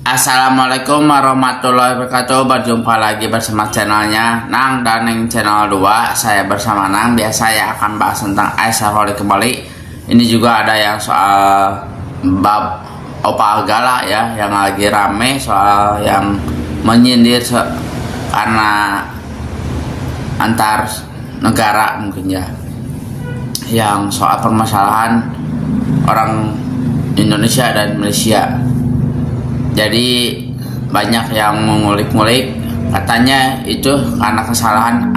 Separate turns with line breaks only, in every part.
Assalamualaikum warahmatullahi wabarakatuh. Berjumpa lagi bersama channelnya Nang dan Neng Channel 2. Saya bersama Nang. Biasa ya akan bahas tentang Aisyah kembali. Ini juga ada yang soal bab Opa Gala ya, yang lagi rame soal yang menyindir karena antar negara mungkin ya, yang soal permasalahan orang Indonesia dan Malaysia. Jadi banyak yang mengulik-ngulik, katanya itu karena kesalahan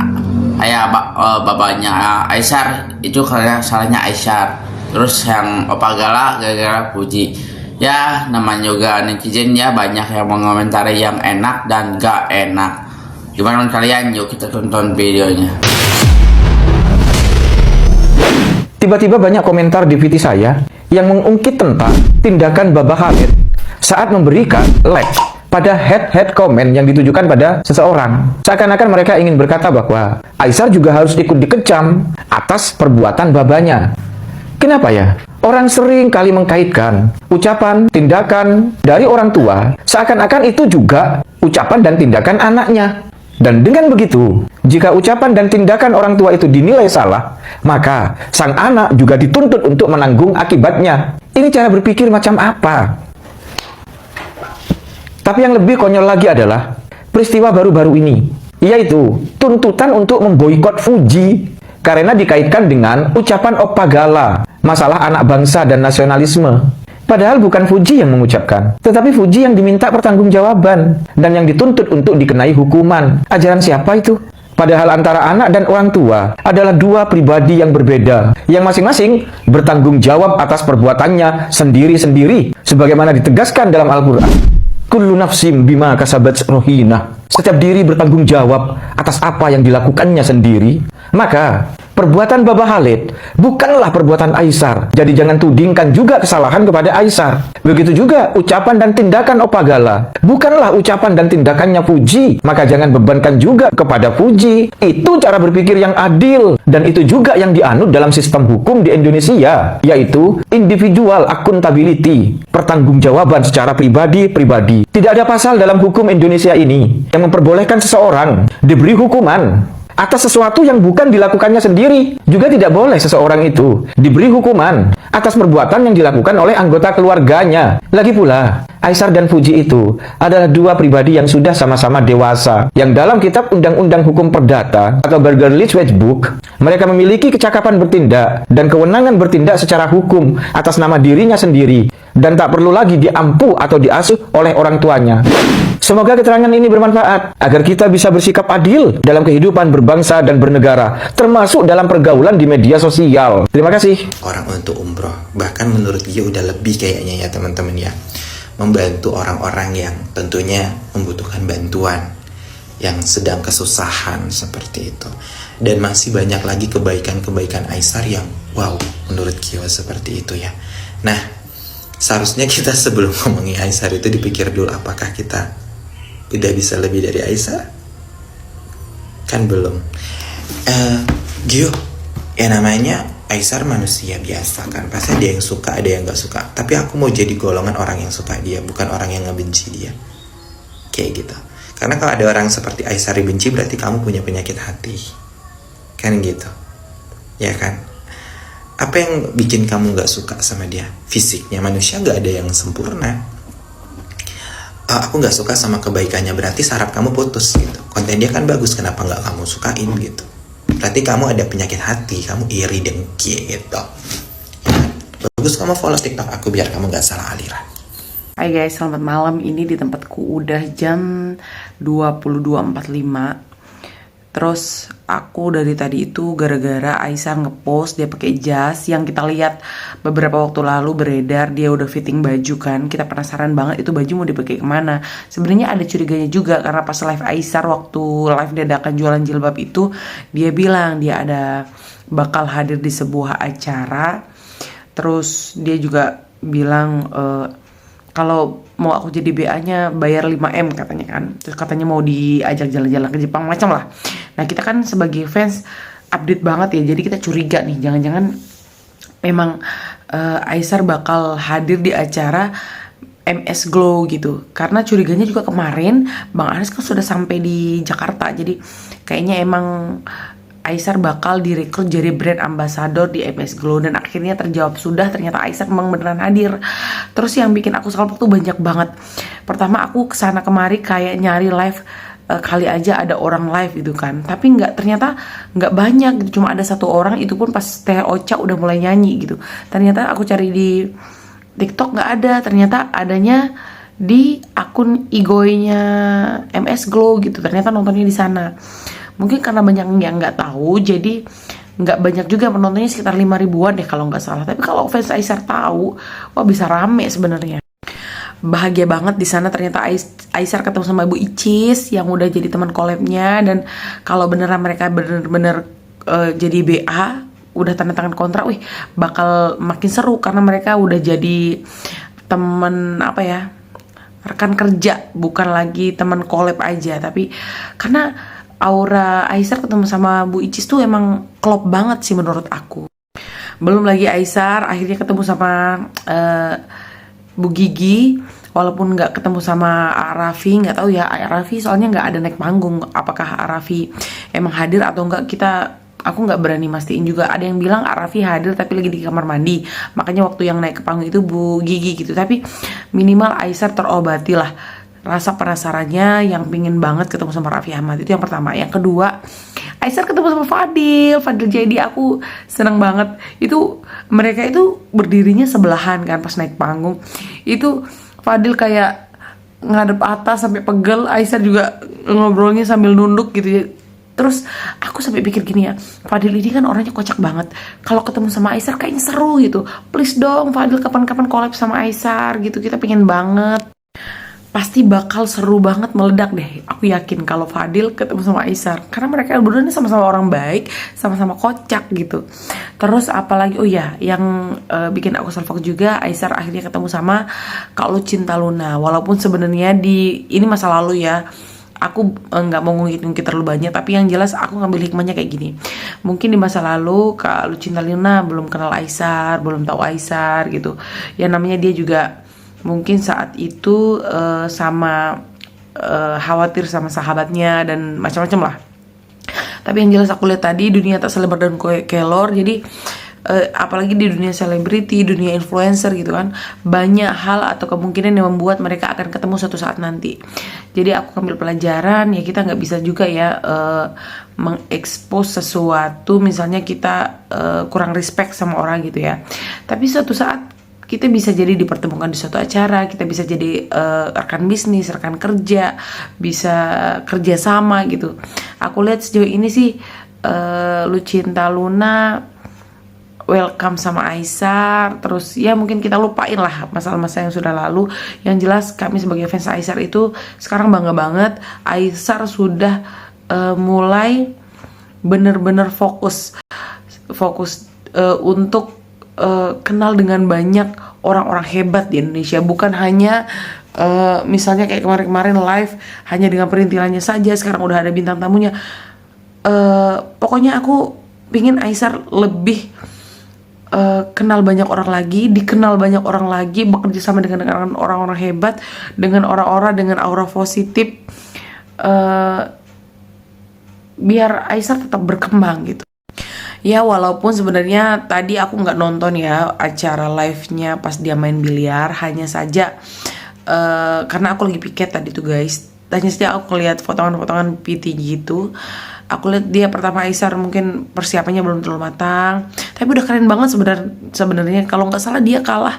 babanya Aisyar, itu karena salahnya Aisyar. Terus yang Opa Gala gara-gara puji. Ya namanya juga netizen ya, banyak yang mengomentari yang enak dan gak enak. Gimana kalian? Yuk kita tonton videonya.
Tiba-tiba banyak komentar di feed saya yang mengungkit tentang tindakan Baba Khalid saat memberikan like pada head komen yang ditujukan pada seseorang. Seakan-akan mereka ingin berkata bahwa Aisyar juga harus ikut dikecam atas perbuatan babanya. Kenapa ya? Orang sering kali mengkaitkan ucapan, tindakan dari orang tua seakan-akan itu juga ucapan dan tindakan anaknya. Dan dengan begitu, jika ucapan dan tindakan orang tua itu dinilai salah, maka sang anak juga dituntut untuk menanggung akibatnya. Ini cara berpikir macam apa? Tapi yang lebih konyol lagi adalah peristiwa baru-baru ini, yaitu tuntutan untuk memboikot Fuji karena dikaitkan dengan ucapan Opa Gala, masalah anak bangsa dan nasionalisme. Padahal bukan Fuji yang mengucapkan, tetapi Fuji yang diminta pertanggungjawaban dan yang dituntut untuk dikenai hukuman. Ajaran siapa itu? Padahal antara anak dan orang tua adalah dua pribadi yang berbeda, yang masing-masing bertanggung jawab atas perbuatannya sendiri-sendiri, sebagaimana ditegaskan dalam Al-Quran. Kullu nafsim bima kasabat rohina. Setiap diri bertanggung jawab atas apa yang dilakukannya sendiri. Maka perbuatan Baba Khalid bukanlah perbuatan Aisyar. Jadi jangan tudingkan juga kesalahan kepada Aisyar. Begitu juga ucapan dan tindakan Opa Gala bukanlah ucapan dan tindakannya Fuji. Maka jangan bebankan juga kepada Fuji. Itu cara berpikir yang adil. Dan itu juga yang dianut dalam sistem hukum di Indonesia, yaitu individual accountability, pertanggungjawaban secara pribadi-pribadi. Tidak ada pasal dalam hukum Indonesia ini yang memperbolehkan seseorang diberi hukuman atas sesuatu yang bukan dilakukannya sendiri. Juga tidak boleh seseorang itu diberi hukuman atas perbuatan yang dilakukan oleh anggota keluarganya. Lagi pula, Aisyar dan Fuji itu adalah dua pribadi yang sudah sama-sama dewasa, yang dalam kitab Undang-Undang Hukum Perdata atau Burgerlich Wage Book, mereka memiliki kecakapan bertindak dan kewenangan bertindak secara hukum atas nama dirinya sendiri, dan tak perlu lagi diampu atau diasuh oleh orang tuanya. Semoga keterangan ini bermanfaat agar kita bisa bersikap adil dalam kehidupan berbangsa dan bernegara, termasuk dalam pergaulan di media sosial. Terima kasih.
Orang untuk umroh, bahkan menurut dia udah lebih kayaknya ya teman-teman ya, membantu orang-orang yang tentunya membutuhkan bantuan, yang sedang kesusahan seperti itu. Dan masih banyak lagi kebaikan-kebaikan Aisyar yang wow, menurut Kio seperti itu ya. Nah, seharusnya kita sebelum ngomongin Aisyar itu dipikir dulu, apakah kita udah bisa lebih dari Aisyar? Kan belum. Gio, ya namanya Aisyar manusia biasa kan, pasti ada yang suka, ada yang gak suka. Tapi aku mau jadi golongan orang yang suka dia, bukan orang yang ngebenci dia. Kayak gitu. Karena kalau ada orang seperti Aisyar dibenci, berarti kamu punya penyakit hati. Kan gitu. Ya kan? Apa yang bikin kamu gak suka sama dia? Fisiknya, manusia gak ada yang sempurna. Aku gak suka sama kebaikannya, berarti saraf kamu putus gitu. Konten dia kan bagus, kenapa gak kamu sukain gitu? Berarti kamu ada penyakit hati, kamu iri dengki gitu. Bagus kamu follow TikTok aku biar kamu gak salah aliran.
Hai guys, selamat malam. Ini di tempatku udah jam 22.45. Terus aku dari tadi itu gara-gara Aisyar ngepost dia pakai jas yang kita lihat beberapa waktu lalu beredar, dia udah fitting baju kan. Kita penasaran banget itu baju mau dipakai kemana. Sebenarnya ada curiganya juga karena pas live Aisyar waktu live dadakan jualan jilbab itu, dia bilang dia ada bakal hadir di sebuah acara. Terus dia juga bilang kalau mau aku jadi BA-nya bayar 5M katanya kan. Terus katanya mau diajak jalan-jalan ke Jepang macam lah. Nah kita kan sebagai fans update banget ya. Jadi kita curiga nih, jangan-jangan memang Aisyar bakal hadir di acara MS Glow gitu. Karena curiganya juga kemarin Bang Aris kan sudah sampai di Jakarta, jadi kayaknya emang Aisar bakal direkrut jadi brand ambassador di MS Glow, dan akhirnya terjawab sudah, ternyata Aisar memang beneran hadir. Terus yang bikin aku salpok tuh banyak banget. Pertama aku kesana kemari kayak nyari live, kali aja ada orang live gitu kan, tapi ternyata nggak banyak gitu, cuma ada 1 orang, itu pun pas Teh Ocha udah mulai nyanyi gitu. Ternyata aku cari di TikTok nggak ada, ternyata adanya di akun igoinya MS Glow gitu. Ternyata nontonnya di sana. Mungkin karena banyak yang nggak tahu, jadi nggak banyak juga penontonnya, sekitar 5 ribuan deh kalau nggak salah. Tapi kalau fans Aisar tahu, wah bisa rame sebenarnya. Bahagia banget di sana, ternyata Aisar ketemu sama Ibu Icis yang udah jadi teman collabnya, dan kalau beneran mereka bener-bener jadi BA, udah tanda tangan kontrak, wih bakal makin seru karena mereka udah jadi temen apa ya, rekan kerja, bukan lagi teman collab aja. Tapi karena aura Aisar ketemu sama Bu Icis tuh emang klop banget sih menurut aku. Belum lagi Aisar akhirnya ketemu sama Bu Gigi, walaupun nggak ketemu sama Raffi, nggak tahu ya Raffi soalnya nggak ada naik panggung. Apakah Raffi emang hadir atau enggak, aku nggak berani mastiin juga. Ada yang bilang Raffi hadir tapi lagi di kamar mandi, makanya waktu yang naik ke panggung itu Bu Gigi gitu. Tapi minimal Aisar terobati lah rasa penasarannya yang pingin banget ketemu sama Raffi Ahmad. Itu yang pertama. Yang kedua, Aisar ketemu sama Fadil jadi aku seneng banget. Itu mereka itu berdirinya sebelahan kan pas naik panggung. Itu Fadil kayak ngadep atas sampai pegel, Aisar juga ngobrolnya sambil nunduk gitu ya. Terus aku sampai pikir gini ya, Fadil ini kan orangnya kocak banget. Kalau ketemu sama Aisar kayaknya seru gitu. Please dong Fadil kapan-kapan collab sama Aisar gitu, kita pengen banget. Pasti bakal seru banget, meledak deh. Aku yakin kalau Fadil ketemu sama Aisar, karena mereka berdua ini sama-sama orang baik, sama-sama kocak gitu. Terus apalagi, oh ya, yang bikin aku salfok juga, Aisar akhirnya ketemu sama Kak Lu Cinta Luna. Walaupun sebenarnya ini masa lalu ya, aku nggak mau ngungkit-ngungkit terlalu banyak, tapi yang jelas aku ngambil hikmahnya kayak gini. Mungkin di masa lalu Kak Lu Cinta Luna belum kenal Aisar, belum tahu Aisar gitu. Yang namanya dia juga mungkin saat itu khawatir sama sahabatnya dan macam-macam lah. Tapi yang jelas aku lihat tadi dunia tak selebar dan kelor. Jadi apalagi di dunia selebriti, dunia influencer gitu kan, banyak hal atau kemungkinan yang membuat mereka akan ketemu suatu saat nanti. Jadi aku ambil pelajaran ya, kita nggak bisa juga ya mengekspos sesuatu, misalnya kita kurang respect sama orang gitu ya. Tapi suatu saat kita bisa jadi dipertemukan di suatu acara, kita bisa jadi rekan bisnis, rekan kerja, bisa kerja sama gitu. Aku lihat sejauh ini sih Lu Cinta Luna welcome sama Aisar. Terus ya mungkin kita lupain lah masalah-masalah yang sudah lalu. Yang jelas kami sebagai fans Aisar itu sekarang bangga banget. Aisar sudah mulai bener-bener fokus untuk kenal dengan banyak orang-orang hebat di Indonesia. Bukan hanya misalnya kayak kemarin-kemarin live hanya dengan perintilannya saja, sekarang udah ada bintang tamunya. Pokoknya aku pingin Aisar lebih kenal banyak orang lagi, dikenal banyak orang lagi, bekerja sama dengan orang-orang hebat, dengan orang-orang dengan aura positif, biar Aisar tetap berkembang gitu. Ya walaupun sebenarnya tadi aku nggak nonton ya acara live-nya pas dia main biliar, hanya saja karena aku lagi piket tadi tuh guys. Hanya saja aku lihat potongan-potongan PT gitu. Aku lihat dia pertama Aisar mungkin persiapannya belum terlalu matang, tapi udah keren banget sebenarnya. Kalau nggak salah dia kalah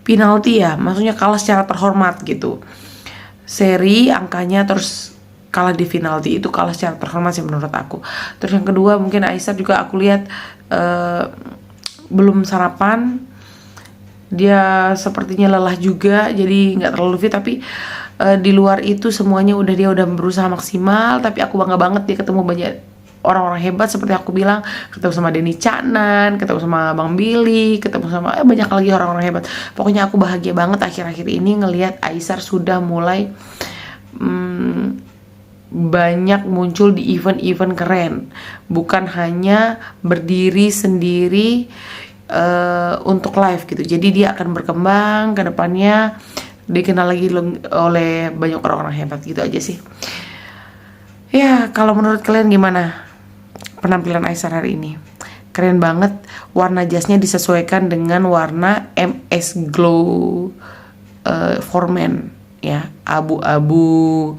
penalti ya, maksudnya kalah secara terhormat gitu. Seri angkanya terus kalah di penalti, itu kalah secara terhormat sih menurut aku. Terus yang kedua mungkin Aisar juga aku lihat belum sarapan, dia sepertinya lelah juga, jadi nggak terlalu fit. Tapi di luar itu semuanya dia udah berusaha maksimal. Tapi aku bangga banget dia ketemu banyak orang-orang hebat seperti aku bilang, ketemu sama Denny Caknan, ketemu sama Bang Billy, ketemu sama banyak lagi orang-orang hebat. Pokoknya aku bahagia banget akhir-akhir ini ngelihat Aisar sudah mulai banyak muncul di event-event keren, bukan hanya berdiri sendiri untuk live gitu. Jadi dia akan berkembang ke depannya, dikenal lagi oleh banyak orang-orang hebat gitu aja sih. Ya, kalau menurut kalian gimana penampilan Aisar hari ini? Keren banget, warna jasnya disesuaikan dengan warna MS Glow for Men ya, abu-abu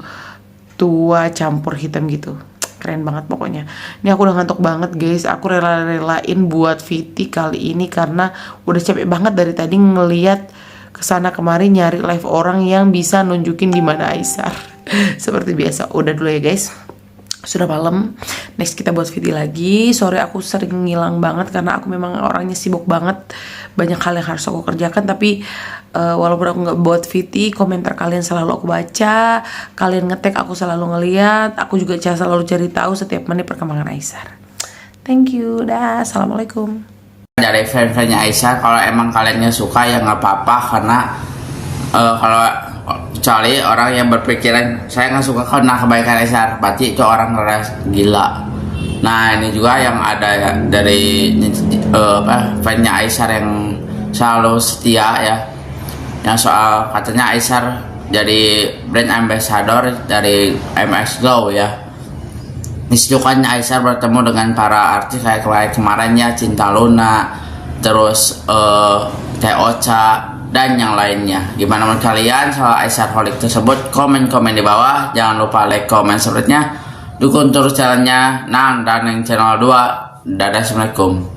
tua campur hitam gitu. Keren banget pokoknya. Ini aku udah ngantuk banget guys. Aku rela-relain buat VT kali ini karena udah capek banget dari tadi ngeliat kesana kemari nyari live orang yang bisa nunjukin di mana Aisar. Seperti biasa. Udah dulu ya guys. Sudah malam. Next kita buat VT lagi. Sorry aku sering ngilang banget karena aku memang orangnya sibuk banget. Banyak hal yang harus aku kerjakan. Tapi walaupun aku nggak buat VT, komentar kalian selalu aku baca. Kalian ngetek aku selalu ngeliat. Aku juga selalu cari tahu setiap menit perkembangan Aisar. Thank you. Dah. Assalamualaikum.
Dari fan-fannya Aisar, kalau emang kaliannya suka ya nggak apa-apa, karena kalau kecuali orang yang berpikiran saya nggak suka karena kebaikan Aisar, berarti itu orang keras gila. Nah ini juga yang ada ya, dari fannya Aisar yang selalu setia ya, yang soal katanya Aisar jadi brand ambassador dari MS Glow ya. Disitukannya Aisar bertemu dengan para artis kayak kemarin ya, Cinta Luna, terus Teh Ocha dan yang lainnya. Gimana menurut kalian soal Aisar Holic tersebut? Komen-komen di bawah. Jangan lupa like, comment, subscribe-nya. Dukung terus channelnya Nang dan yang channel 2. Dadah, assalamualaikum.